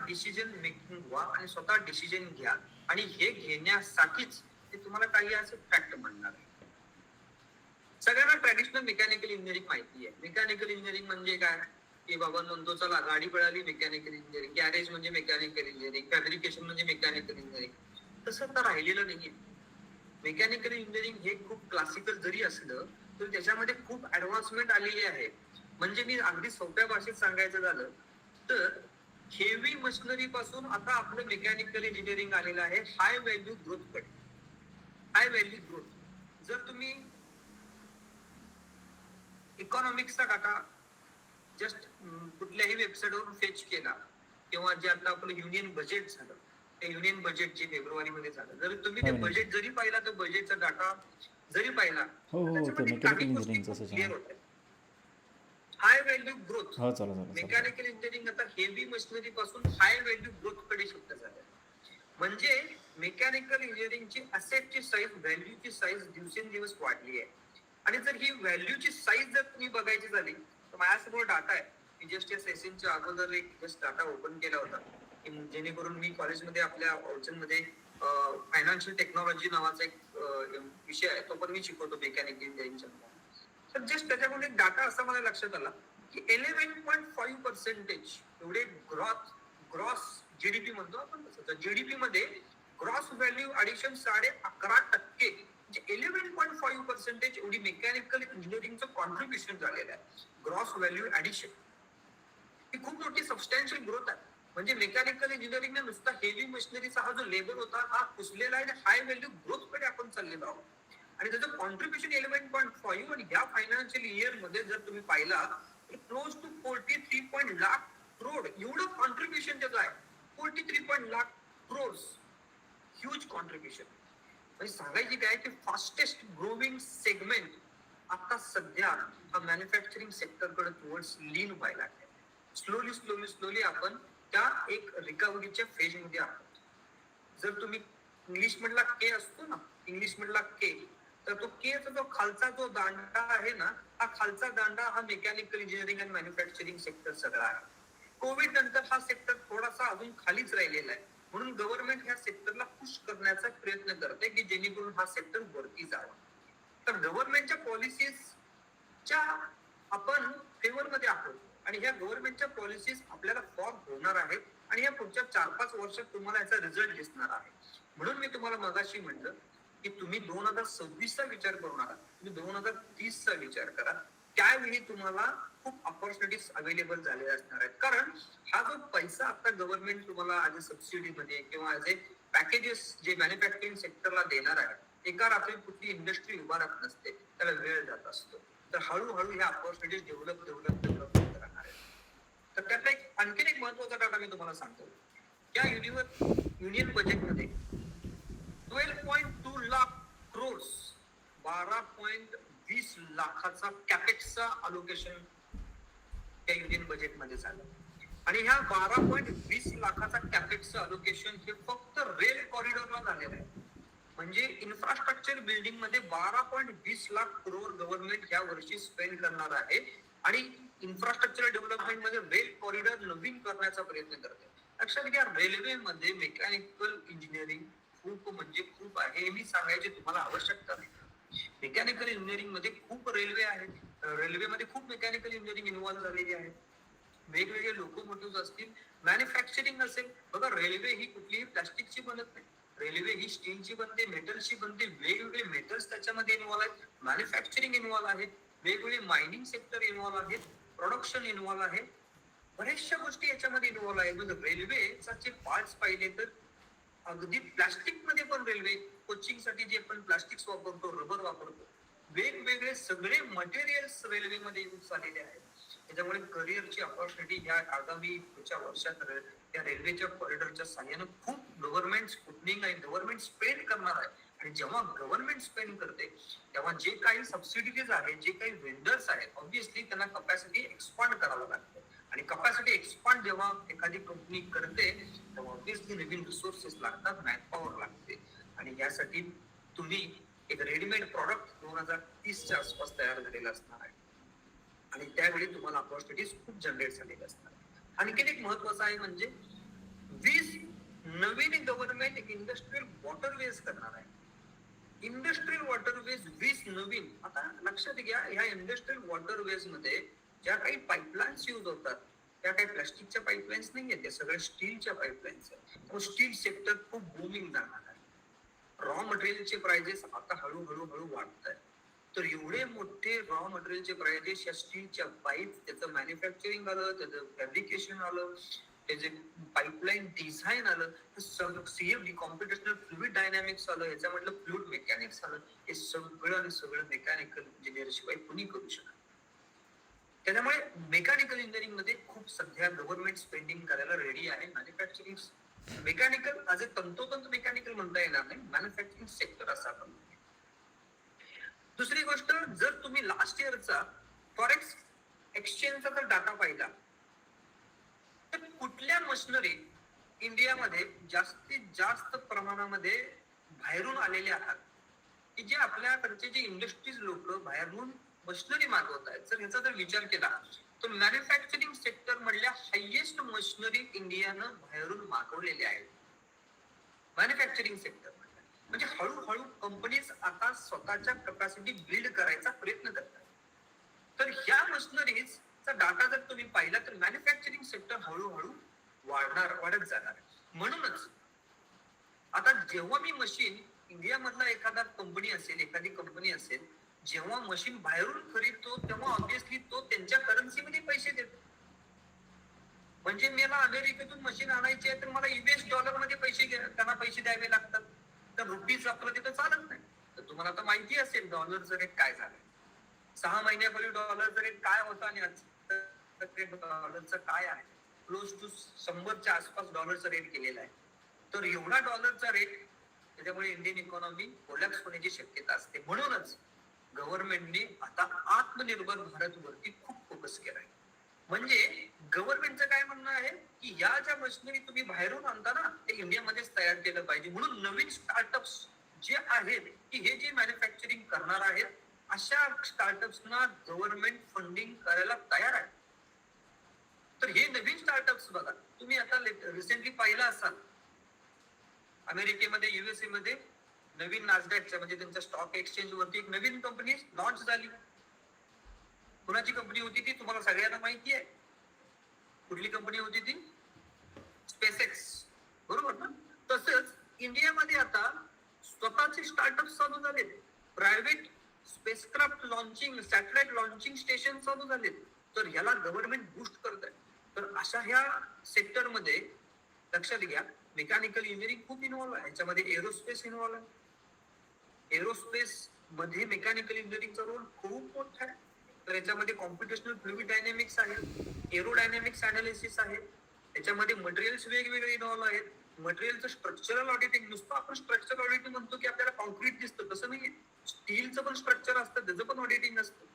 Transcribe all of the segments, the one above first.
Decision making व्हा आणि स्वतः डिसिजन घ्या, आणि हे घेण्यासाठीच ते तुम्हाला काही असं फॅक्ट म्हणणार आहे. सगळ्यांना ट्रॅडिशनल मेकॅनिकल इंजिनिअरिंग माहिती आहे. मेकॅनिकल इंजिनिअरिंग म्हणजे काय, की बाबा म्हणतो चला गाडी पळाली मेकॅनिकल इंजिनिअरिंग, गॅरेज म्हणजे मेकॅनिकल इंजिनिअरिंग, फॅब्रिकेशन म्हणजे मेकॅनिकल इंजिनिअरिंग. तसं तर राहिलेलं नाहीये. मेकॅनिकल इंजिनिअरिंग हे खूप क्लासिकल जरी असलं तर त्याच्यामध्ये खूप ऍडव्हान्समेंट आलेली आहे. म्हणजे मी अगदी सोप्या भाषेत सांगायचं झालं तर हेवी मशिनरी पासून आता आपलं मेकॅनिकल इंजिनिअरिंग आलेलं आहे हाय व्हॅल्यू ग्रोथ कडे. हाय व्हॅल्यू ग्रोथ जर तुम्ही इकॉनॉमिक्सचा डाटा जस्ट कुठल्याही वेबसाईटवरून फेच केला किंवा जे आता आपलं युनियन बजेट झालं, ते युनियन बजेट जे फेब्रुवारीमध्ये झालं, जर तुम्ही ते बजेट जरी पाहिला तर बजेटचा डाटा जरी पाहिला तर ते त्याच्यामध्ये मेकॅनिकल काही गोष्टी इंजिनिअरिंगचं खूप चॅनल. क्लिअर होत्या. हाय व्हॅल्यू ग्रोथ हो, चला चला चला चला. मेकॅनिकल इंजिनिअरिंग आता हेवी मशिनरी पासून हाय व्हॅल्यू ग्रोथ कडे शिफ्ट झालं. म्हणजे मेकॅनिकल इंजिनिअरिंगची असेटची साईज, व्हॅल्यूची साईज दिवसेंदिवस वाढली आहे. आणि जर ही व्हॅल्यूची साईज जर तुम्ही बघायची झाली तर माझ्यासमोर डाटा आहे. मी जस्ट या सेशनच्या अगोदर एक जस्ट डाटा ओपन केला होता की जेणेकरून मी कॉलेजमध्ये आपल्या ऑप्शनमध्ये फायनान्शियल टेक्नॉलॉजी नावाचा एक विषय आहे, तो पण मी शिकवतो मेकॅनिकल इंजिनिअरिंगच्या. तर जस्ट त्याच्यामध्ये डाटा असा मला लक्षात आला की 11.5% एवढे ग्रॉस जीडीपी म्हणतो आपण तसं, तर जीडीपी मध्ये ग्रॉस व्हॅल्यू ऍडिशन 11.5%, म्हणजे 11.5% एवढी मेकॅनिकल इंजिनिअरिंगचं कॉन्ट्रीब्युशन झालेलं आहे. ग्रॉस व्हॅल्यू ऍडिशन ही खूप मोठी सबस्टॅन्शियल ग्रोथ आहे. म्हणजे मेकॅनिकल इंजिनिअरिंग नुसता हेवी मशिनरीचा हा जो लेबर होता हा पुसलेला आहे, हाय व्हॅल्यू ग्रोथ कडे आपण चाललेलो आहोत. आणि त्याचं कॉन्ट्रीब्युशन 11.5, आणि ह्या फायनान्शियल इयर मध्ये जर तुम्ही पाहिला तर क्लोज टू 43 लाख करोड एवढं कॉन्ट्रीब्युशन त्याचं आहे. 43 लाख करोड, ह्यूज कॉन्ट्रीब्युशन. म्हणजे सांगायची काय की फास्टेस्ट ग्रोविंग सेगमेंट आता सध्या हा मॅन्युफॅक्चरिंग सेक्टरकडे टुवर्ड्स लीन व्हायला आहे. स्लोली आपण त्या एक रिकव्हरीच्या फेज मध्ये आहोत. जर तुम्ही इंग्लिश मधला के असतो ना, इंग्लिश मधला के, तर तो केचा जो खालचा जो दांडा आहे ना, हा खालचा दांडा हा मेकॅनिकल इंजिनिअरिंग आणि मॅन्युफॅक्चरिंग सेक्टर सगळा आहे. कोविड नंतर हा सेक्टर थोडासा अजून खालीच राहिलेला आहे. म्हणून गव्हर्नमेंट ह्या सेक्टरला पुश करण्याचा प्रयत्न करते की जेणेकरून हा सेक्टर वरती जावा. तर गव्हर्नमेंटच्या पॉलिसीजच्या आपण फेवर मध्ये आहोत आणि ह्या गव्हर्नमेंटच्या पॉलिसीज आपल्याला फॉर्म होणार आहेत आणि या पुढच्या 4-5 वर्षात तुम्हाला याचा रिझल्ट दिसणार आहे. म्हणून मी तुम्हाला मगाशी म्हटलं की तुम्ही 2026 चा विचार करू नका, तुम्ही 2030 चा विचार करा. त्यावेळी तुम्हाला खूप ऑपॉर्च्युनिटीज अवेलेबल झालेल्या असणार आहेत. कारण हा जो पैसा आता गव्हर्नमेंट तुम्हाला ऍज अ सबसिडीमध्ये किंवा ऍज अ पॅकेजेस जे मॅन्युफॅक्चरिंग सेक्टरला देणार आहे, एका रात्री कुठली इंडस्ट्री उभारत नसते, त्याला वेळ जात असतो. तर हळूहळू ह्या ऑपॉर्च्युनिटीज डेव्हलप होत राहणार आहेत. तर त्यातला एक आणखीन एक महत्वाचा डाटा मी तुम्हाला सांगतो. या युनियन बजेटमध्ये 12.2 लाख करोड, 12.20 लाखाचा कॅपेक्सचा अलोकेशन त्या युनियन बजेटमध्ये झालं. आणि ह्या 12.20 लाखाचा कॅपेक्सचं अलोकेशन हे फक्त रेल कॉरिडॉरला झालेलं आहे. म्हणजे इन्फ्रास्ट्रक्चर बिल्डिंग मध्ये 12.20 लाख करोड गव्हर्नमेंट ह्या वर्षी स्पेंड करणार आहे. आणि इन्फ्रास्ट्रक्चर डेव्हलपमेंट मध्ये रेल कॉरिडॉर नवीन करण्याचा प्रयत्न करते. लक्षात घ्या, रेल्वेमध्ये मेकॅनिकल इंजिनिअरिंग खूप म्हणजे खूप आहे, हे मी सांगायची तुम्हाला आवश्यकता नाही. मेकॅनिकल इंजिनिअरिंग मध्ये खूप रेल्वे आहेत, रेल्वेमध्ये खूप मेकॅनिकल इंजिनिअरिंग इन्व्हॉल्व झालेली आहे. वेगवेगळे लोकोमोटिव्ह असतील, मॅन्युफॅक्चरिंग असेल. बघा, रेल्वे ही कुठलीही प्लास्टिकची बनत नाही, रेल्वे ही स्टीलची बनते, मेटलची बनते. वेगवेगळे मेटल्स त्याच्यामध्ये इन्व्हॉल्व आहेत, मॅन्युफॅक्चरिंग इन्व्हॉल्व आहे, वेगवेगळे मायनिंग सेक्टर इन्व्हॉल्व आहेत, प्रोडक्शन इन्व्हॉल्व आहे, बऱ्याचशा गोष्टी याच्यामध्ये इन्व्हॉल्व आहेत. म्हणजे रेल्वेचे पार्ट्स पाहिले तर अगदी प्लास्टिक मध्ये पण रेल्वे कोचिंग साठी जे आपण प्लास्टिक वापरतो, रबर वापरतो, वेगवेगळे सगळे मटेरियल्स रेल्वेमध्ये यूज झालेले आहेत. त्याच्यामुळे करिअरची ऑपॉर्च्युनिटी ह्या आगामी पुढच्या वर्षात या रेल्वेच्या कॉरिडॉरच्या साह्यानं खूप गव्हर्नमेंट स्पुटनिंग आणि गव्हर्नमेंट स्पेंड करणार आहे. आणि जेव्हा गव्हर्नमेंट स्पेंड करते तेव्हा जे काही सबसिडीज आहेत, जे काही वेंडर्स आहेत, ऑब्व्हियसली त्यांना कपॅसिटी एक्सपांड करावं लागतं. आणि कपॅसिटी एक्सपांड जेव्हा एखादी कंपनी करते तेव्हा ऑब्व्हियसली नवीन रिसोर्सेस लागतात, मॅनपॉवर लागते. आणि यासाठी तुम्ही एक रेडीमेड प्रॉडक्ट 2030च्या आसपास तयार झालेला असणार आहे. आणि त्यावेळी तुम्हाला ऑपॉर्च्युनिटीज खूप जनरेट झालेल्या असतात. आणखीन एक महत्वाचं आहे म्हणजे 20 नवीन गव्हर्नमेंट इंडस्ट्रियल वॉटरवेज करणार आहे. इंडस्ट्रियल वॉटरवेज 20 नवीन. आता लक्षात घ्या, ह्या इंडस्ट्रियल वॉटरवेज मध्ये ज्या काही पाईपलाईन्स यूज होतात त्या काही प्लास्टिकच्या पाईपलाईन्स नाही आहेत, त्या सगळ्या स्टीलच्या पाईपलाईन्स आहेत. स्टील सेक्टर खूप बूमिंग जाणार आहे. रॉ मटेरियलचे प्राइजेस आता हळूहळू वाढत आहेत. तर एवढे मोठे रॉ मटेरियलचे प्राइजेस, या स्टीलच्या पाईप, त्याचं मॅन्युफॅक्चरिंग आलं, त्याचं फॅब्रिकेशन आलं, त्याचे पाईपलाईन डिझाईन आलं, सीएफडी कॉम्प्युटेशनल फ्लुइड डायनॅमिक्स आलं, याच्यामधलं फ्लुइड मेकॅनिक्स आलं. हे सगळं मेकॅनिकल इंजिनियर शिवाय कुणी करू शकत. त्याच्यामुळे मेकॅनिकल इंजिनिअरिंग मध्ये खूप सध्या गव्हर्नमेंट स्पेंडिंग करायला रेडी आहे. मॅन्युफॅक्चरिंग मेकॅनिकल आज तंतोतंत मेकॅनिकल म्हणता येणार नाही, मॅन्युफॅक्चरिंग सेक्टर असं आपण. दुसरी गोष्ट, जर तुम्ही लास्ट इयरचा फॉरेक्स एक्सचेंजचा जर डाटा पाहिला तर कुठल्या मशिनरी इंडियामध्ये जास्तीत जास्त प्रमाणामध्ये बाहेरून आलेले आहात, की जे आपल्याकडचे जे इंडस्ट्रीज लोक बाहेरून मशिनरी मागवत आहेत. जर ह्याचा जर विचार केला तर मॅन्युफॅक्चरिंग सेक्टर मधल्या हायएस्ट मशिनरी इंडियानं बाहेरून मागवलेल्या आहेत. मॅन्युफॅक्चरिंग सेक्टर म्हणजे हळूहळू कंपनीज आता स्वतःच्या कॅपॅसिटी बिल्ड करायचा प्रयत्न करतात. तर ह्या मशिनरीजचा डाटा जर तुम्ही पाहिला तर मॅन्युफॅक्चरिंग सेक्टर हळूहळू वाढत जाणार. म्हणूनच आता जेव्हा मी मशीन इंडियामधला एखादी कंपनी असेल, जेव्हा मशीन बाहेरून खरीदतो तेव्हा ऑब्विसली तो त्यांच्या करन्सीमध्ये पैसे देतो. म्हणजे मला अमेरिकेतून मशीन आणायची आहे तर मला युएस डॉलर मध्ये त्यांना पैसे द्यावे लागतात. तर रुपीज आपलं तिथं चालत नाही. तर तुम्हाला आता माहिती असेल डॉलरचं रेट काय झालंय. 6 महिन्यापूर्वी डॉलरचा रेट काय होता आणि डॉलरचं काय आहे, क्लोज टू 100च्या आसपास डॉलरचा रेट गेलेला आहे. तर एवढा डॉलरचा रेट, त्याच्यामुळे इंडियन इकॉनॉमी कोलॅप्स होण्याची शक्यता असते. म्हणूनच गव्हर्नमेंटने आता आत्मनिर्भर भारत वरती खूप फोकस केलाय. म्हणजे गव्हर्नमेंटचं काय म्हणणं आहे की या ज्या मशिनरी तुम्ही बाहेरून आणता ना, ते इंडियामध्येच तयार केलं पाहिजे. म्हणून नवीन स्टार्टअप्स जे आहेत की हे जे मॅन्युफॅक्चरिंग करणार आहेत, अशा स्टार्टअप्सना गव्हर्नमेंट फंडिंग करायला तयार आहे. तर हे नवीन स्टार्टअप्स बघा, तुम्ही आता रिसेंटली पाहिलं असाल अमेरिकेमध्ये, युएसए मध्ये नवीन नासडॅकच्या म्हणजे त्यांच्या स्टॉक एक्सचेंज वरती एक नवीन कंपनी लॉन्च झाली. कुणाची कंपनी होती ती तुम्हाला सगळ्यांना माहिती आहे. कुठली कंपनी होती ती? स्पेसएक्स, बरोबर ना? तसंच इंडियामध्ये आता स्वतःचे स्टार्टअप चालू झाले, private spacecraft launching, satellite launching station चालू झाले. तर ह्याला गव्हर्नमेंट बूस्ट करत आहे. तर अशा ह्या सेक्टरमध्ये लक्षात घ्या, मेकॅनिकल इंजिनिअरिंग खूप इन्व्हॉल्व आहे. याच्यामध्ये एरोस्पेस इन्व्हॉल्व आहे. एरोस्पेस मध्ये मेकॅनिकल इंजिनिअरिंगचा रोल खूप मोठा आहे. तर याच्यामध्ये कॉम्प्युटेशनल फ्लुइड डायनॅमिक्स आहे, एरोडायनॅमिक्स अनालिसिस आहे, त्याच्यामध्ये मटेरियल्स वेगवेगळे इन्व्हॉल्व आहेत. मटेरियलचं स्ट्रक्चरल ऑडिटिंग, नुसतं आपण स्ट्रक्चरल ऑडिटिंग म्हणतो की आपल्याला कॉन्क्रीट दिसतं, तसं नाही. स्टीलचं पण स्ट्रक्चर असतं, त्याचं पण ऑडिटिंग असतं.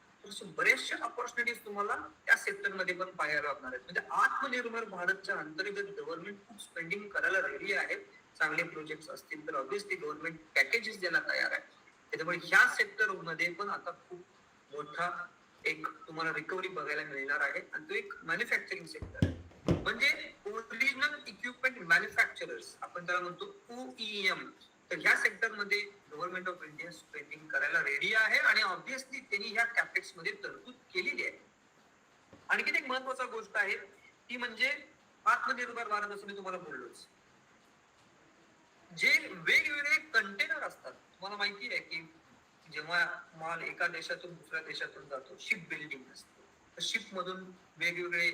बरेचशा ऑपॉर्च्युनिटीज तुम्हाला त्या सेक्टरमध्ये पण पाहायला लागणार आहेत. म्हणजे आत्मनिर्भर भारतच्या अंतर्गत गव्हर्नमेंट खूप स्पेंडिंग करायला रेडी आहे. चांगले प्रोजेक्ट असतील तर ऑब्विसली गव्हर्नमेंट पॅकेजेस द्यायला तयार आहे. त्याच्यामुळे ह्या सेक्टर मध्ये पण आता खूप मोठा एक तुम्हाला रिकव्हरी बघायला मिळणार आहे. आणि तो एक मॅन्युफॅक्चरिंग सेक्टर आहे. म्हणजे ओरिजिनल इक्विपमेंट मॅन्युफॅक्चरर्स आपण त्याला म्हणतो OEM. तर ह्या सेक्टरमध्ये गव्हर्नमेंट ऑफ इंडिया स्पेंडिंग करायला रेडी आहे आणि ऑब्विसली त्यांनी ह्या कॅपेक्स मध्ये तरतूद केलेली आहे. आणखी एक महत्वाचा गोष्ट आहे ती म्हणजे आत्मनिर्भर भारत, असं मी तुम्हाला बोललोच. जे वेगवेगळे कंटेनर असतात, तुम्हाला माहिती आहे की जेव्हा माल एका देशातून दुसऱ्या देशातून जातो, शिप बिल्डिंग असते. तर शिप मधून वेगवेगळे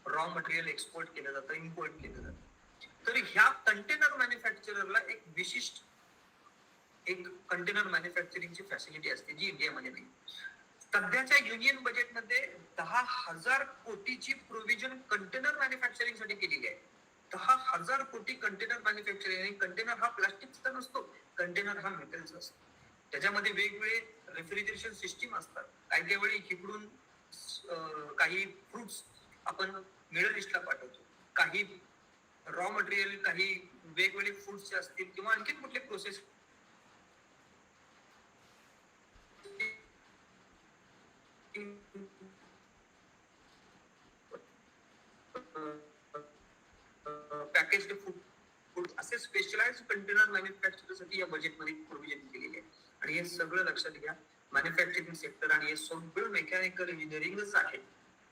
रॉ मटेरियल एक्सपोर्ट केलं जातं, इम्पोर्ट केलं जातं. तर ह्या कंटेनर मॅन्युफॅक्चररला एक विशिष्ट एक कंटेनर मॅन्युफॅक्चरिंगची फॅसिलिटी असते जी इंडियामध्ये नाही. सध्याच्या युनियन बजेटमध्ये 10,000 कोटीची प्रोव्हिजन कंटेनर मॅन्युफॅक्चरिंग साठी केलेली आहे. 10,000 कोटी कंटेनर मॅन्युफॅक्चरिंग. कंटेनर हा प्लास्टिकचा नसतो, कंटेनर हा मेटलचा असतो. त्याच्यामध्ये वेगवेगळे रेफ्रिजरेशन सिस्टीम असतात. काही वेळी इकडून काही फ्रुट्स आपण मिडल ईस्टला पाठवतो, काही रॉ मटेरियल, काही वेगवेगळे फ्रुट्स असतील किंवा आणखी कुठले प्रोसेस पॅकेज पॅकेज्ड फूड असे स्पेशलाइज्ड कंटेनर मॅन्युफॅक्चरसाठी या बजेटमध्ये प्रोव्हिजन केलेली आहे. आणि हे सगळं लक्षात घ्या, मॅन्युफॅक्चरिंग सेक्टर आणि हे सगळं मेकॅनिकल इंजिनिअरिंगच आहे.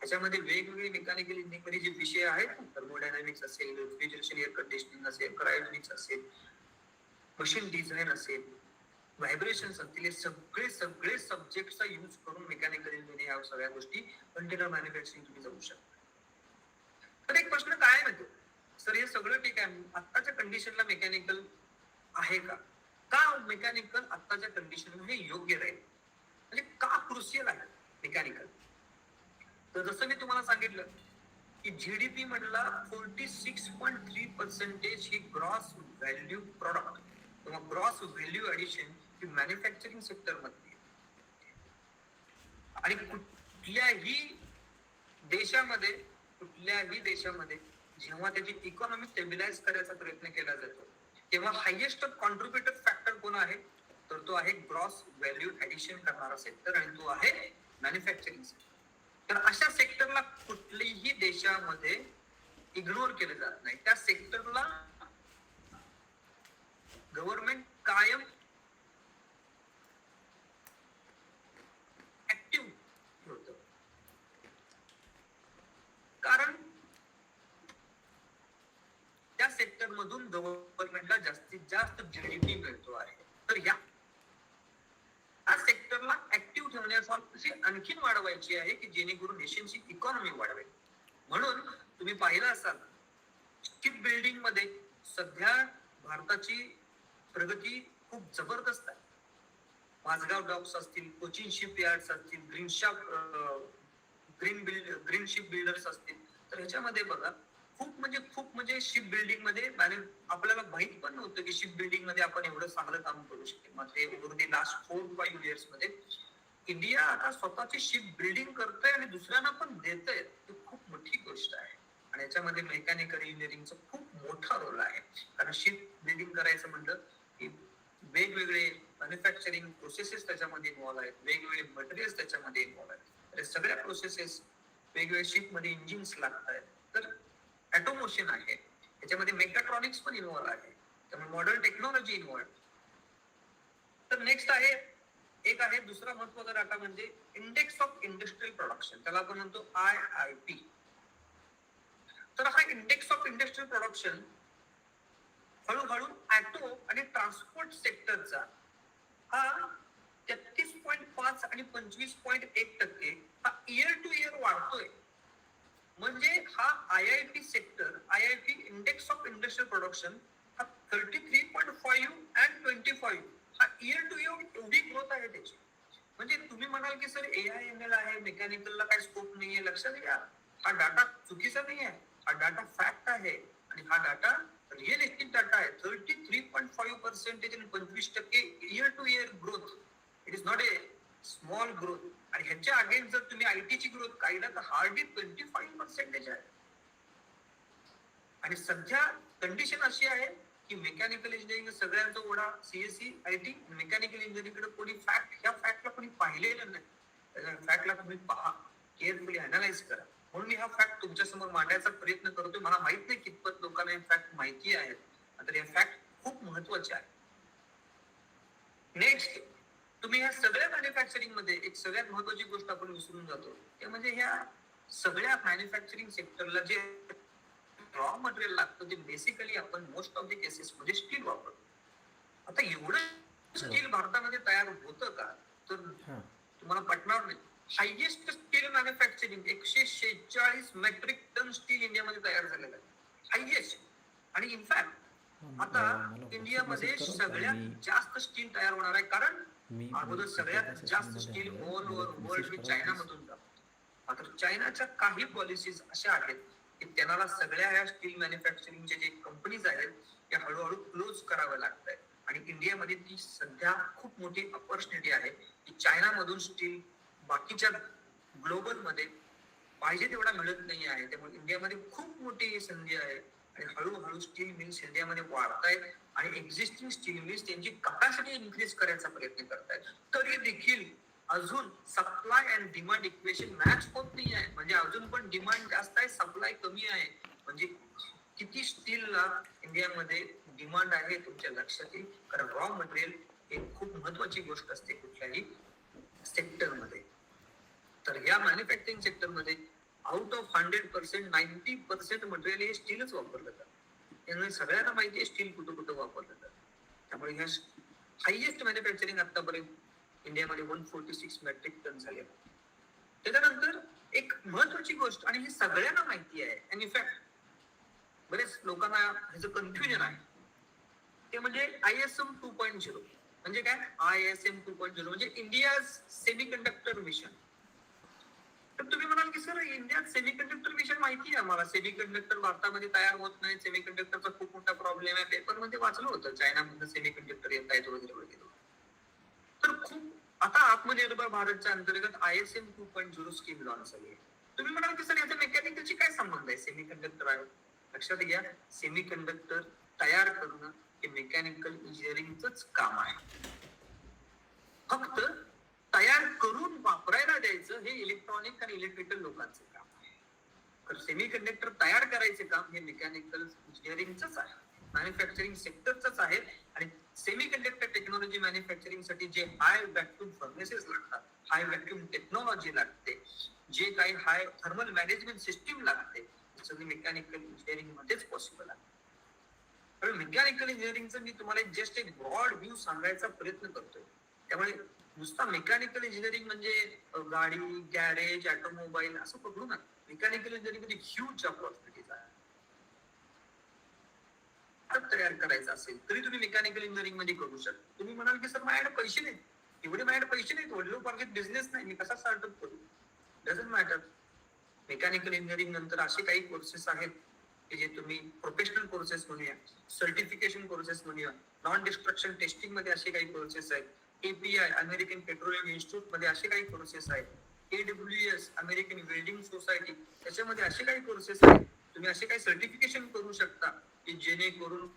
त्याच्यामध्ये वेगवेगळे मेकॅनिकल इंजिनिअरिंगमध्ये जे विषय आहेत, थर्मोडायनामिक्स असेल, रेफ्रिजरेशन, एअर कंडिशनिंग असेल, क्रायोजेनिक्स असेल, मशीन डिझाईन असेल, व्हायब्रेशन असतील, सगळे सगळे सब्जेक्टचा यूज करून मेकॅनिकल इंजिनिअरिंग या सगळ्या गोष्टी कंटेनर मॅन्युफॅक्चरिंग तुम्ही जाऊ शकता. तर एक प्रश्न काय माहिती सर, हे सगळं ठीक आहे, आत्ताच्या कंडिशनला मेकॅनिकल आहे का? का मेकॅनिकल आत्ताच्या कंडिशनमध्ये योग्य राहील, म्हणजे का क्रुशियल आहे मेकॅनिकल? तर जसं मी तुम्हाला सांगितलं की जीडीपी मधला 46.3% ही ग्रॉस व्हॅल्यू प्रॉडक्ट किंवा ग्रॉस व्हॅल्यू ऍडिशन ही मॅन्युफॅक्चरिंग सेक्टर मध्ये. आणि कुठल्याही देशामध्ये जेव्हा त्याची इकॉनॉमी स्टेबिलाइज करायचा प्रयत्न केला जातो तेव्हा हायएस्ट कॉन्ट्रीब्युटर फॅक्टर कोण आहे? तर तो आहे ग्रॉस व्हॅल्यू ऍडिशन करणारा सेक्टर, आणि तो आहे मॅन्युफॅक्चरिंग सेक्टर. तर अशा सेक्टरला कुठल्याही देशामध्ये इग्नोर केलं जात नाही. त्या सेक्टरला गव्हर्नमेंट कायम ऍक्टिव्ह होतं, कारण त्या सेक्टर मधून गव्हर्नमेंटला जास्तीत जास्त जीडीपी मिळतो आहे. तर या सेक्टरला ऍक्टिव्ह ठेवण्यासाठी आणखीन वाढवायची आहे की जेणेकरून देशाची इकॉनॉमी वाढवेल. म्हणून तुम्ही पाहिलं असाल शिप बिल्डिंग मध्ये सध्या भारताची प्रगती खूप जबरदस्त आहे. माझगाव डॉक्स असतील, कोचिन शिप यार्ड्स असतील, ग्रीन शिप बिल्डर्स असतील, तर ह्याच्यामध्ये बघा खूप म्हणजे शिप बिल्डिंग मध्ये आपल्याला माहित पण नव्हतं की शिप बिल्डिंग मध्ये आपण एवढं चांगलं काम करू शकतो. मात्र लास्ट 4-5 इयर्स मध्ये इंडिया आता स्वतःची शिप बिल्डिंग करतोय आणि दुसऱ्यांना पण देतोय. ही खूप मोठी गोष्ट आहे आणि याच्यामध्ये मेकॅनिकल इंजिनिअरिंगचा खूप मोठा रोल आहे. कारण शिप बिल्डिंग करायचं म्हणलं की वेगवेगळे मॅन्युफॅक्चरिंग प्रोसेसेस त्याच्यामध्ये इन्व्हॉल्व आहेत, वेगवेगळे मटेरियल्स त्याच्यामध्ये इन्व्हॉल्व आहेत. सगळ्या प्रोसेसेस वेगवेगळ्या शिप मध्ये इंजिन्स लागत आहेत, तर ऑटोमोशन आहे, त्याच्यामध्ये मेकाट्रॉनिक्स पण इन्व्हॉल्व आहे, त्यामुळे मॉडर्न टेक्नॉलॉजी इन्व्हॉल्व. तर नेक्स्ट आहे दुसरा महत्वाचा डाटा म्हणजे इंडेक्स ऑफ इंडस्ट्रियल प्रोडक्शन, त्याला आपण म्हणतो IIP. तर हा इंडेक्स ऑफ इंडस्ट्रियल प्रोडक्शन हळूहळू ऑटो आणि ट्रान्सपोर्ट सेक्टरचा हा 33.5 आणि 25.1% हा इयर टू इयर वाढतोय. म्हणजे हा IIP sector, IIP index of industrial production हा 33.5 आणि 25 हा इयर टू इयर एवढी ग्रोथ आहे त्याची. म्हणजे तुम्ही म्हणाल की सर AIML आहे, मेकॅनिकलला काही स्कोप नाहीये. लक्षात घ्या, हा डाटा चुकीचा नाही आहे, हा डाटा फॅक्ट आहे आणि हा डाटा रिअलिस्टिक डाटा आहे. 33.5% आणि 25% year to year growth, it is not a small growth. आणि ह्याच्या अगेन्स्ट जर तुम्ही आयटीची ग्रोथ काढला तर हार्डली 25% आहे. आणि सध्या कंडिशन अशी आहे की मेकॅनिकल इंजिनिअरिंग सगळ्यांचा ओढा CSE IT, मेकॅनिकल इंजिनिअरिंग कडे कोणी ह्या फॅक्टला कोणी पाहिलेलं नाही. फॅक्टला तुम्ही पहा, केअरफुली अनालाइज करा. म्हणून मी हा फॅक्ट तुमच्या समोर मांडायचा प्रयत्न करतोय. मला माहित नाही कितपत लोकांना हे फॅक्ट माहिती आहेत, तर हे फॅक्ट खूप महत्वाचे आहे. नेक्स्ट, तुम्ही ह्या सगळ्या मॅन्युफॅक्चरिंग मध्ये एक सगळ्यात महत्वाची गोष्ट आपण विसरून जातो, ते म्हणजे ह्या सगळ्या मॅन्युफॅक्चरिंग सेक्टरला जे रॉ मटेरियल लागतं ते बेसिकली आपण मोस्ट ऑफ द केसेस मध्ये स्टील वापरतो. आता एवढं स्टील भारतामध्ये तयार होतं का? तर तुम्हाला पटणार नाही. Highest steel manufacturing 146 metric ton steel इंडियामध्ये तयार झालेलं आहे, हायएस्ट. आणि इनफॅक्ट आता इंडियामध्ये सगळ्यात जास्त स्टील तयार होणार आहे, कारण अगोदर सगळ्यात जास्त स्टील ऑल ओव्हर वर्ल्ड ही चायनामधून जातं. मात्र चायनाच्या काही पॉलिसीज अशा आहेत की त्यांना सगळ्या ह्या स्टील मॅन्युफॅक्चरिंगचे जे कंपनीज आहेत त्या हळूहळू क्लोज कराव्या लागत आहेत. आणि इंडियामध्ये ती सध्या खूप मोठी ऑपॉर्च्युनिटी आहे की चायनामधून स्टील बाकीच्या ग्लोबल मध्ये पाहिजे तेवढा मिळत नाही आहे. त्यामुळे इंडियामध्ये खूप मोठी संधी आहे आणि हळूहळू स्टील मिल्स इंडियामध्ये वाढतायत आणि एक्झिस्टिंग स्टील मिल्स त्यांची कॅपॅसिटी इन्क्रीज करायचा प्रयत्न करतायत. तरी देखील अजून supply and demand equation match होत नाही आहे. म्हणजे अजून पण डिमांड जास्त आहे, सप्लाय कमी आहे. म्हणजे किती स्टीलला इंडियामध्ये डिमांड आहे तुमच्या लक्षात येईल. कारण रॉ मटेरियल हे खूप महत्वाची गोष्ट असते कुठल्याही सेक्टरमध्ये. तर या मॅन्युफॅक्चरिंग सेक्टरमध्ये आउट ऑफ 100% 90% मटेरियल हे स्टीलच वापरलं जातं. त्यामुळे सगळ्यांना माहिती आहे स्टील कुठं कुठं वापरलं जातं. त्यामुळे ह्या हायएस्ट मॅन्युफॅक्चरिंग आतापर्यंत इंडियामध्ये 146 मेट्रिक टन झाले. त्याच्यानंतर एक महत्वाची गोष्ट, आणि ही सगळ्यांना माहिती आहे, आणि इनफॅक्ट बरेच लोकांना ह्याचं कन्फ्युजन आहे, ते म्हणजे ISM 2.0. म्हणजे काय ISM 2.0? म्हणजे इंडिया सेमीकंडक्टर मिशन. तर तुम्ही म्हणाल की सर इंडियात सेमीकंडक्टर मिशन माहिती आहे आम्हाला, सेमीकंडक्टर भारतामध्ये तयार होत नाही, सेमीकंडक्टरचा खूप मोठा प्रॉब्लेम आहे, पेपर मध्ये वाचलं होतं चायनामधून सेमीकंडक्टर येत आहेत वगैरे वगैरे. तर खूप आता आत्मनिर्भर भारतच्या अंतर्गत ISM 2.0 स्कीम लॉन्च झाली आहे. तुम्ही म्हणाल की सर याचा मेकॅनिकलची काय संबंध आहे सेमीकंडक्टर आहे? लक्षात घ्या, सेमीकंडक्टर तयार करणं हे मेकॅनिकल इंजिनिअरिंगच काम आहे. फक्त तयार करून वापरायला द्यायचं हे इलेक्ट्रॉनिक आणि इलेक्ट्रिकल लोकांचं काम आहे. तर सेमीकंडक्टर तयार करायचे काम हे मेकॅनिकल इंजिनिअरिंगच आहे, मॅन्युफॅक्चरिंग सेक्टरच आहे. आणि सेमीकंडक्टर टेक्नॉलॉजी मॅन्युफॅक्चरिंग साठी जे हाय व्हॅक्यूम फर्नेसेस लागतात, हाय व्हॅक्यूम टेक्नॉलॉजी लागते, जे काही हाय थर्मल मॅनेजमेंट सिस्टीम लागते, सगळी मेकॅनिकल इंजिनिअरिंग मध्येच पॉसिबल आहे. पण मेकॅनिकल इंजिनिअरिंगचं मी तुम्हाला जस्ट एक ब्रॉड व्ह्यू सांगायचा प्रयत्न करतोय. त्यामुळे नुसता मेकॅनिकल इंजिनिअरिंग म्हणजे गाडी, गॅरेज, ऑटोमोबाईल असं पकडू नका. मेकॅनिकल इंजिनिअरिंग मध्ये ह्यूज ऑपॉर्च्युनिटीज आहे. तयार करायचं असेल तरी तुम्ही मेकॅनिकल इंजिनिअरिंग मध्ये करू शकता. तुम्ही म्हणाल की सर माझ्याकडे पैसे नाहीत, एवढे माझ्याकडे पैसे नाहीत, वडिलोपार्जित बिझनेस नाही, मी कसा स्टार्टअप करू? Doesn't matter. मेकॅनिकल इंजिनिअरिंग नंतर असे काही कोर्सेस आहेत की जे तुम्ही प्रोफेशनल कोर्सेस म्हणूया, सर्टिफिकेशन कोर्सेस म्हणूया, नॉन डिस्ट्रक्शन टेस्टिंग मध्ये असे काही कोर्सेस आहेत, API अमेरिकन पेट्रोलियम इन्स्टिट्यूट मध्ये असे काही कोर्सेस आहेत, AWS अमेरिकन वेल्डिंग सोसायटी त्याच्यामध्ये असे काही कोर्सेस आहेत. तुम्ही असे काही सर्टिफिकेशन करू शकता की जेणेकरून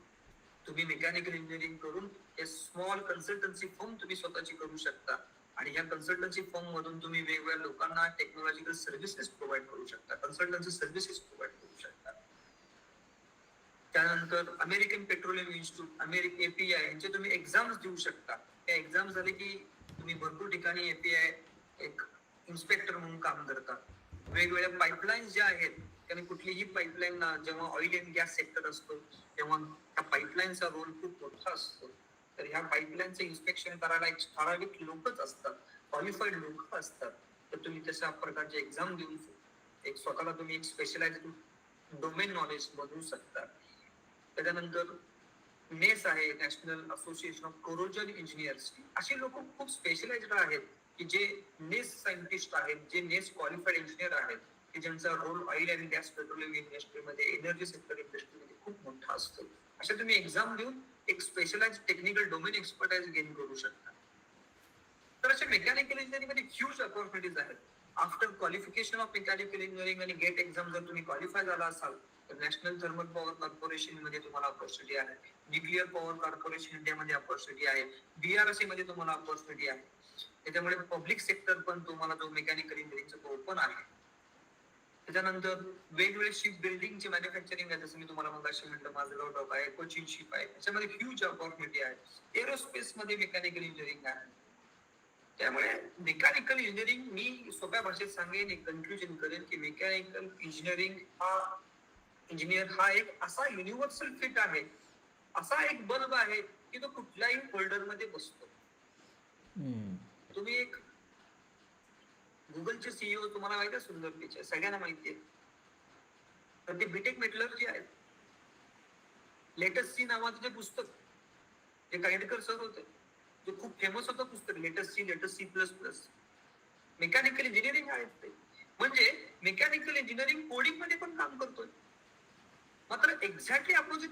तुम्ही मेकॅनिकल इंजिनिअरिंग करून एक स्मॉल कन्सल्टन्सी फर्म तुम्ही स्वतःची करू शकता. आणि या कन्सल्टन्सी फर्म मधून तुम्ही वेगवेगळ्या लोकांना टेक्नॉलॉजिकल सर्व्हिसेस प्रोव्हाइड करू शकता, कन्सल्टन्सी सर्व्हिसेस प्रोव्हाइड करू शकता. त्यानंतर American petroleum institute, American API यांचे तुम्ही एक्झाम्स देऊ शकता. त्या एक्झाम झाले की तुम्ही भरपूर ठिकाणी API एक इन्स्पेक्टर म्हणून काम करता. वेगवेगळ्या पाईपलाईन्स ज्या आहेत, कारण कुठलीही पाईपलाईन जेव्हा ऑइल अँड गॅस सेक्टर असतो तेव्हा त्या पाईपलाईनचा रोल खूप मोठा असतो. तर ह्या पाईपलाईनचं इन्स्पेक्शन करायला एक ठराविक लोकच असतात, क्वालिफाईड लोक असतात. तर तुम्ही तशा प्रकारचे एक्झाम देऊन एक स्वतःला तुम्ही एक स्पेशलाइज्ड डोमेन नॉलेज बनवू शकता. त्याच्यानंतर नेस आहे, national association of corrosion engineers, असे लोक खूप स्पेशलाइज्ड आहेत की जे नेस सायंटिस्ट आहेत, जे नेस क्वालिफाईड इंजिनियर आहेत, की ज्यांचा role oil and gas petroleum इंडस्ट्रीमध्ये, एनर्जी सेक्टर इंडस्ट्रीमध्ये खूप मोठा असतो. अशा तुम्ही एक्झाम देऊन एक specialized technical domain expertise gain करू शकता. तर अशा मेकॅनिकल इंजिनिअरिंग मध्ये ह्यूज ऑपॉर्च्युनिटीज आहेत. After qualification of mechanical engineering आणि गेट एक्झाम जर तुम्ही क्वालिफाय झाला असाल तर नॅशनल थर्मल पॉवर कॉर्पोरेशन मध्ये तुम्हाला अपॉर्च्युनिटी आहे, न्यूक्लिअर पॉवर कॉर्पोरेशन इंडियामध्ये अपॉर्च्युनिटी आहे, BRC मध्ये तुम्हाला अपॉर्च्युनिटी आहे. त्याच्यामुळे पब्लिक सेक्टर पण तुम्हाला जो मेकॅनिकल इंजिनिअरिंगचा ओपन आहे. त्याच्यानंतर वेगवेगळे शिप बिल्डिंगचे मॅन्युफॅक्चरिंग आहे, जसं मी तुम्हाला मगाशी म्हटलं माझगाव डॉक आहे, कोचिन शिप आहे, त्याच्यामध्ये ह्यूज ऑपॉर्च्युनिटी आहे. एरोस्पेस मध्ये मेकॅनिकल इंजिनिअरिंग आहे. त्यामुळे मेकॅनिकल इंजिनिअरिंग मी सोप्या भाषेत सांगेन, एक कन्क्लुजन करेन की मेकॅनिकल इंजिनियर हा एक असा युनिव्हर्सल फिट आहे, असा एक बल्ब आहे की तो कुठल्याही होल्डर मध्ये बसतो. तुम्ही एक गुगलचे CEO तुम्हाला माहिती आहे, सुंदर पिचाई, सगळ्यांना माहिती आहे. तर ते बीटेक मेटलर्जी आहेत. लेटेस्ट सी नावाचं जे पुस्तक जे कायदेकर सर होते, जे खूप फेमस होतं पुस्तक, latest C plus plus, mechanical engineering आहे ते. म्हणजे मेकॅनिकल इंजिनिअरिंग कोडिंग मध्ये पण काम करतोय. मात्र एक्झॅक्टली अपोजिट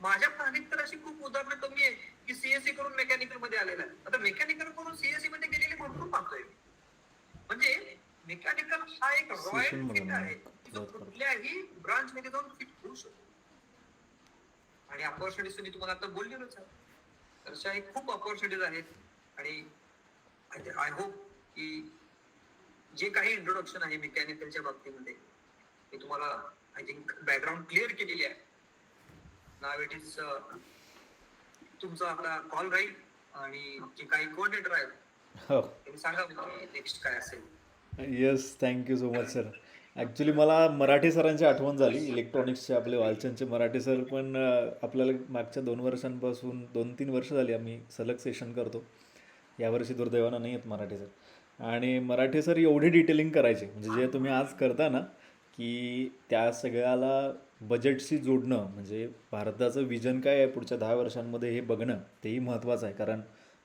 माझ्या पाहणीत तर अशी खूप उदाहरणं कमी आहे की CSE करून मेकॅनिकल मध्ये आलेला आहे. आता मेकॅनिकल करून CSE मध्ये गेलेले भरपूर पाहतोय. म्हणजे मेकॅनिकल हा एक रॉयल फिट आहे की जो कुठल्याही ब्रांच मध्ये जाऊन फिट होऊ शकतो. आणि अपॉर्च्युनिटीज मी तुम्हाला आता बोललेलोच आहे. तर अशा खूप अपॉर्च्युनिटीज आहेत. आणि आय होप की जे काही इंट्रोडक्शन आहे मेकॅनिकलच्या बाबतीमध्ये मी तुम्हाला आय थिंक बॅकग्राऊंड क्लिअर केलेली आहे. नाव इट इज तुमचा आता कॉल राहील आणि जे काही कोऑर्डिनेटर आहेत हो. त्यांनी सांगा नेक्स्ट काय असेल. Yes, thank you so much sir. Actually मला मराठी सरांची आठवण झाली, इलेक्ट्रॉनिक्सचे आपले वालचंदचे मराठी सर. पण आपल्याला मागच्या 2 वर्षांपासून 2-3 वर्ष झाली आम्ही सलग सेशन करतो. यावर्षी दुर्दैवानं नाही आहेत मराठी सर. आणि मराठी सर एवढी डिटेलिंग करायचे, म्हणजे जे तुम्ही आज करता ना, की त्या सगळ्याला बजेटशी जोडणं, म्हणजे भारताचं विजन काय आहे पुढच्या 10 वर्षांमध्ये हे बघणं, तेही महत्त्वाचं आहे. कारण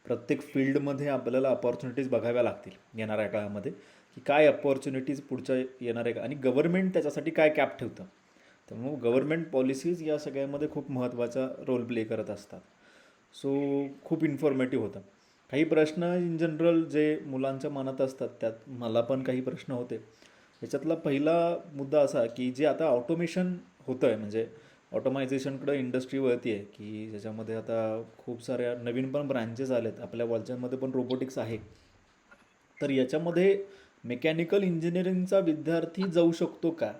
प्रत्येक फील्डमध्ये आपल्याला अपॉर्च्युनिटीज बघाव्या लागतील येणाऱ्या काळामध्ये, की काय अपॉर्च्युनिटीज पुढच्या येणाऱ्या, आणि गव्हर्नमेंट त्याच्यासाठी काय कॅप ठेवतं. त्यामुळे गव्हर्नमेंट पॉलिसीज या सगळ्यामध्ये खूप महत्त्वाचा रोल प्ले करत असतात. सो खूप इन्फॉर्मेटिव्ह होतं. काही प्रश्न इन जनरल जे मुलांच्या मनात असतात, त्यात मला पण काही प्रश्न होते. याच्यातला पहिला मुद्दा असा की जे आता ऑटोमेशन होतं आहे, म्हणजे ऑटोमायझेशनकडं इंडस्ट्री वळती आहे, की ज्याच्यामध्ये आता खूप साऱ्या नवीन पण ब्रँचेस आलेत. आपल्या वॉलचंदमध्ये पण रोबोटिक्स आहे. तर याच्यामध्ये मेकॅनिकल इंजिनिअरिंगचा विद्यार्थी जाऊ शकतो का,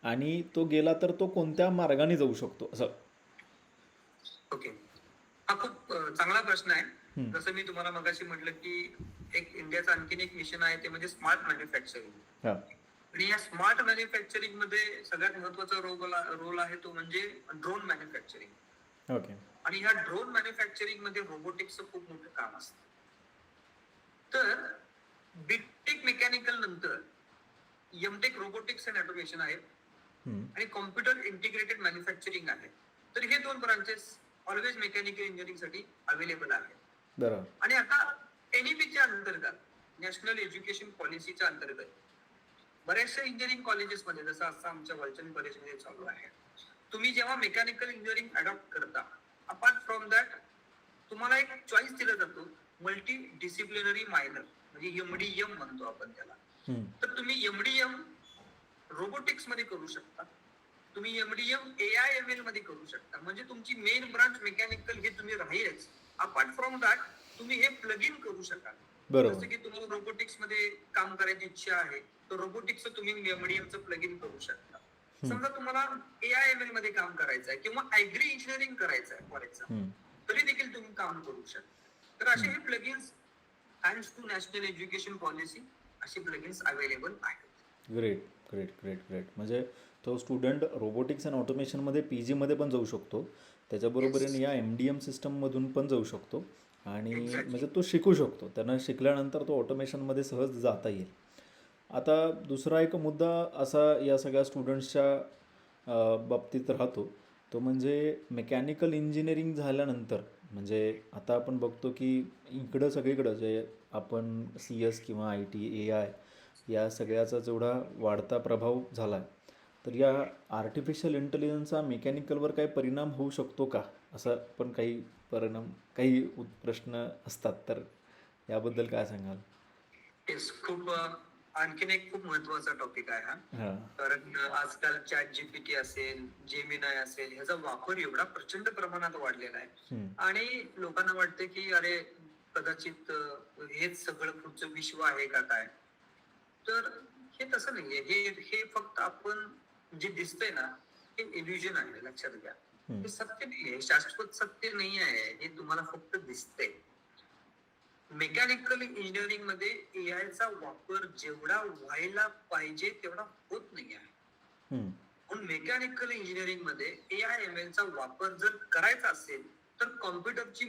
आणि तो गेला तर तो कोणत्या मार्गाने जाऊ शकतो असं. ओके, हा खूप चांगला प्रश्न आहे. हम्म. जसं मी तुम्हाला मगाशी म्हटलं की एक इंडियाचं आणखीन एक मिशन आहे ते म्हणजे स्मार्ट मॅन्युफॅक्चरिंग. हां. आणि या स्मार्ट मॅन्युफॅक्चरिंग मध्ये सगळ्यात महत्वाचा रोल आहे तो म्हणजे ड्रोन मॅन्युफॅक्चरिंग. ओके. आणि ह्या ड्रोन मॅन्युफॅक्चरिंग मध्ये रोबोटिक्सचं खूप मोठं काम असतं. तर बीटेक मेकॅनिकल नंतर एमटेक रोबोटिक्स अँड ऑटोमेशन आहे हम्म. आणि कॉम्प्युटर इंटिग्रेटेड मॅन्युफॅक्चरिंग आहे. तर हे दोन ब्रांचेस ऑलवेज मेकॅनिकल इंजिनिअरिंग साठी अवेलेबल आहेत. बरोबर. आणि आता एनईपीच्या अंतर्गत नॅशनल एज्युकेशन पॉलिसीच्या अंतर्गत बऱ्याचशा इंजिनिअरिंग कॉलेजेसमध्ये, जसं असं आमच्या वलचंद कॉलेजमध्ये चालू आहे, तुम्ही जेव्हा मेकॅनिकल इंजिनिअरिंग अडॉप्ट करता, अपार्ट फ्रॉम दॅट तुम्हाला एक चॉईस दिला जातो मल्टी डिसिप्लिनरी मायनर, म्हणजे एमडीएम म्हणतो आपण त्याला. हम्म. तर तुम्ही एमडीएम रोबोटिक्स मध्ये करू शकता, तुम्ही एमडीएम एआयएमएल मध्ये करू शकता. म्हणजे तुमची मेन ब्रांच मेकॅनिकल हे तुम्ही राहीलच. अपार्ट फ्रॉम दॅट तुम्ही हे प्लग इन करू शकाल. बरोबर. जसं की तुम्हाला रोबोटिक्स मध्ये काम करायची इच्छा आहे, तर रोबोटिक्सचं तुम्ही एमडीएमचं प्लग इन करू शकता. समजा तुम्हाला एआयएमएल मध्ये काम करायचं आहे किंवा ऍग्री इंजिनिअरिंग करायचं आहे फॉर एक्झाम्पल, तरी देखील तुम्ही काम करू शकता. तर असे हे plugins thanks to national education policy असे प्लगइन्स अवेलेबल आहेत. Great great great great. म्हणजे तो स्टुडंट रोबोटिक्स अँड ऑटोमेशनमध्ये पी जीमध्ये पण जाऊ शकतो, त्याच्याबरोबरीने या एम डी एम सिस्टममधून पण जाऊ शकतो, आणि म्हणजे तो शिकू शकतो. त्यानं शिकल्यानंतर तो ऑटोमेशनमध्ये सहज जाता येईल. आता दुसरा एक मुद्दा असा या सगळ्या स्टुडंट्सच्या बाबतीत राहतो, तो म्हणजे मेकॅनिकल इंजिनिअरिंग झाल्यानंतर, म्हणजे आता आपण बघतो की इकडं सगळीकडं जे आपण सी एस किंवा आय टी, ए आय या सगळ्याचा जेवढा वाढता प्रभाव झाला आहे, तर या आर्टिफिशियल इंटेलिजन्सचा मेकॅनिकलवर काही परिणाम होऊ शकतो का, असं पण काही परिणाम, काही प्रश्न असतात. तर याबद्दल काय सांगाल? खूप आणखीन एक खूप महत्वाचा टॉपिक आहे हा. हां. कारण आजकाल चॅट जीपीटी असेल, जेमिनाय असेल, ह्याचा वापर एवढा प्रचंड प्रमाणात वाढलेला आहे आणि लोकांना वाटते की अरे कदाचित हेच सगळं पुढचं विश्व आहे का काय. तर हे तसं नाहीये. हे फक्त आपण जे दिसतंय ना, हे इल्युजन आहे, लक्षात घ्या. हे सत्य नाहीये, शाश्वत सत्य नाही आहे, हे तुम्हाला फक्त दिसतंय. मेकॅनिकल इंजिनिअरिंग मध्ये एआयचा वापर जेवढा व्हायला पाहिजे तेवढा होत नाही आहे. पण मेकॅनिकल इंजिनिअरिंग मध्ये एआयएमएल चा वापर जर करायचा असेल तर कॉम्प्युटरची